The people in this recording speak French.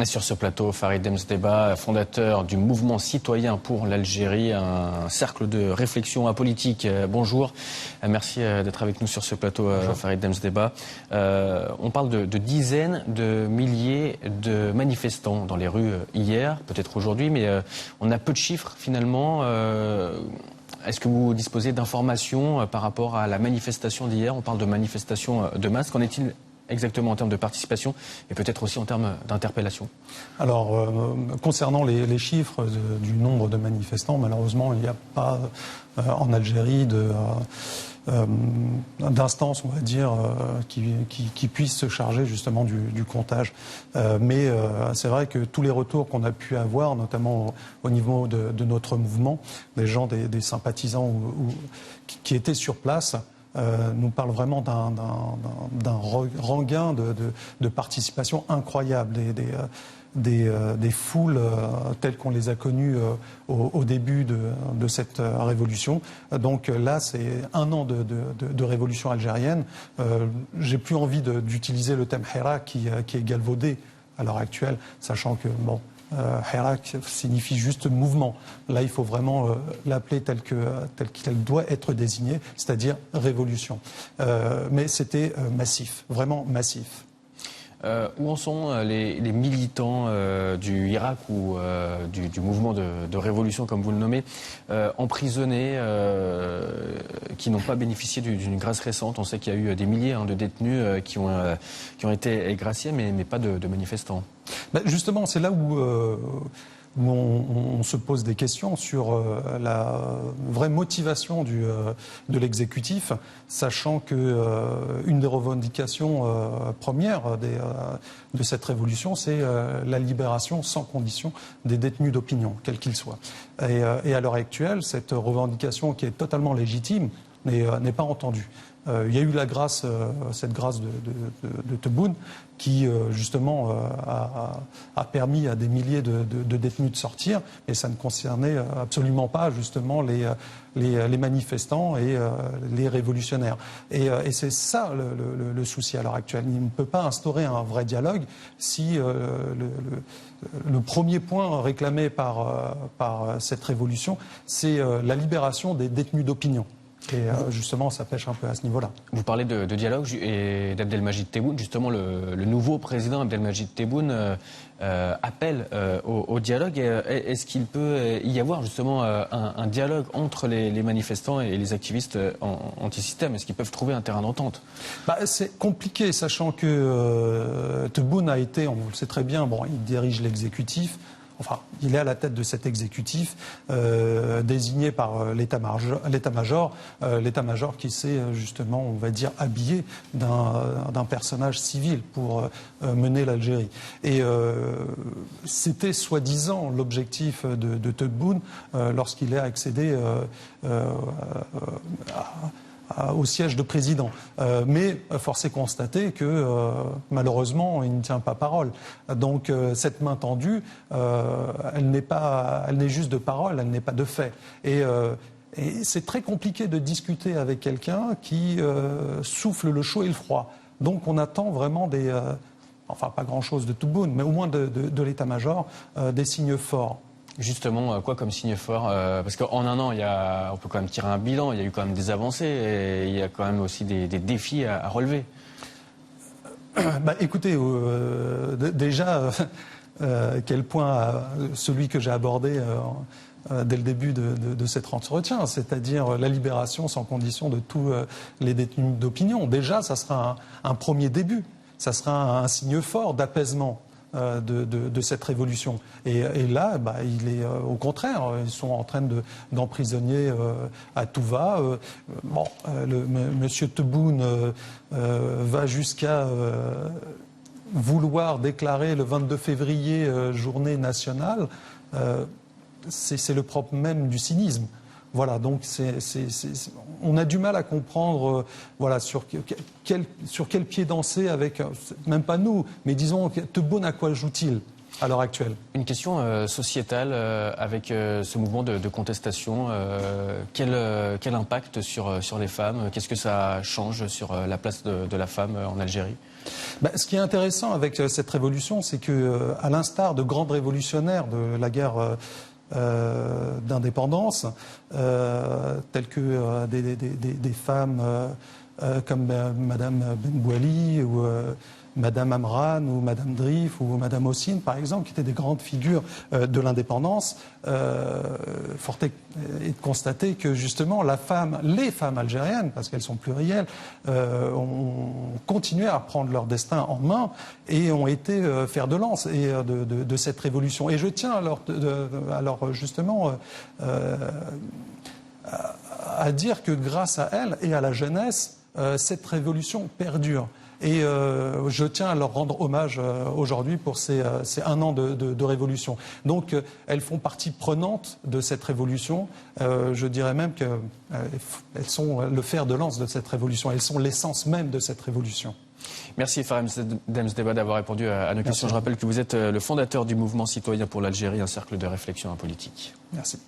Et sur ce plateau, Farid Demsdeba, fondateur du mouvement citoyen pour l'Algérie, un cercle de réflexion apolitique. Bonjour, merci d'être avec nous sur ce plateau, Farid Demsdeba. On parle de dizaines de milliers de manifestants dans les rues hier, peut-être aujourd'hui, mais on a peu de chiffres finalement. Est-ce que vous disposez d'informations par rapport à la manifestation d'hier? On parle de manifestation de masse. Qu'en est-il exactement en termes de participation et peut-être aussi en termes d'interpellation? Alors, concernant les chiffres du nombre de manifestants, malheureusement, il n'y a pas en Algérie d'instance, on va dire, qui puisse se charger justement du comptage. Mais c'est vrai que tous les retours qu'on a pu avoir, notamment au niveau de notre mouvement, des gens, des sympathisants qui étaient sur place, nous parle vraiment d'un regain de participation incroyable, des foules telles qu'on les a connues au début de cette révolution. Donc là, c'est un an de révolution algérienne. J'ai plus envie d'utiliser le thème Hirak qui est galvaudé à l'heure actuelle, sachant que Hirak signifie juste mouvement. Là, il faut vraiment l'appeler tel qu'il doit être désigné, c'est-à-dire révolution. Mais c'était massif, vraiment massif. Où en sont les militants du Hirak ou du mouvement de révolution, comme vous le nommez, emprisonnés, qui n'ont pas bénéficié d'une grâce récente? On sait qu'il y a eu des milliers de détenus qui ont été égraciés, mais pas de manifestants. Justement, c'est là où on se pose des questions sur la vraie motivation de l'exécutif, sachant que une des revendications premières de cette révolution, c'est la libération sans condition des détenus d'opinion, quels qu'ils soient. Et à l'heure actuelle, cette revendication qui est totalement légitime n'est pas entendue. Il y a eu cette grâce de Tebboune qui justement a permis à des milliers de détenus de sortir, et ça ne concernait absolument pas justement les manifestants et les révolutionnaires. Et c'est ça le souci à l'heure actuelle. Il ne peut pas instaurer un vrai dialogue si le premier point réclamé par cette révolution, c'est la libération des détenus d'opinion. Et justement, ça pêche un peu à ce niveau-là. Vous parlez de dialogue et d'Abdelmajid Tebboune. Justement, le nouveau président Abdelmajid Tebboune appelle au dialogue. Est-ce qu'il peut y avoir justement un dialogue entre les manifestants et les activistes anti-système? Est-ce qu'ils peuvent trouver un terrain d'entente? C'est compliqué, sachant que Tebboune a été, on le sait très bien, il dirige l'exécutif. Enfin, il est à la tête de cet exécutif désigné par l'état-major qui s'est justement, on va dire, habillé d'un personnage civil pour mener l'Algérie. Et c'était soi-disant l'objectif de Tebboune lorsqu'il a accédé au siège de président. Mais force est constater que malheureusement, il ne tient pas parole. Donc cette main tendue, elle n'est juste de parole, elle n'est pas de fait. Et c'est très compliqué de discuter avec quelqu'un qui souffle le chaud et le froid. Donc on attend vraiment pas grand-chose de Tebboune, mais au moins de l'état-major, des signes forts. Justement, quoi comme signe fort? Parce qu'en un an, on peut quand même tirer un bilan, il y a eu quand même des avancées et il y a quand même aussi des défis à relever. Écoutez, déjà, quel point celui que j'ai abordé dès le début de cet entretien, c'est-à-dire la libération sans condition de tous les détenus d'opinion. Déjà, ça sera un premier début, ça sera un signe fort d'apaisement de cette révolution. Et là, il est au contraire, ils sont en train d'emprisonner à tout va. Monsieur Tebboune va jusqu'à vouloir déclarer le 22 février journée nationale. C'est le propre même du cynisme. Voilà, donc on a du mal à comprendre sur quel pied danser avec, même pas nous, mais disons, Tebboune, à quoi joue-t-il? à l'heure actuelle. Une question sociétale avec ce mouvement de contestation. Quel impact sur les femmes? Qu'est-ce que ça change sur la place de la femme en Algérie? Ce qui est intéressant avec cette révolution, c'est que, à l'instar de grands révolutionnaires de la guerre d'indépendance, telles que des femmes comme Madame Benbouali ou Madame Amran ou Madame Drif ou Madame Hossein, par exemple, qui étaient des grandes figures de l'indépendance, fort est de constater que justement les femmes algériennes, parce qu'elles sont plurielles, ont continué à prendre leur destin en main et ont été fer de lance de cette révolution. Et je tiens alors justement à dire que grâce à elles et à la jeunesse, cette révolution perdure. Et je tiens à leur rendre hommage aujourd'hui pour ces 1 an de révolution. Donc elles font partie prenante de cette révolution. Je dirais même qu'elles sont le fer de lance de cette révolution. Elles sont l'essence même de cette révolution. Merci Farid Demsdeba d'avoir répondu à nos questions. Je rappelle que vous êtes le fondateur du mouvement citoyen pour l'Algérie, un cercle de réflexion politique. Merci.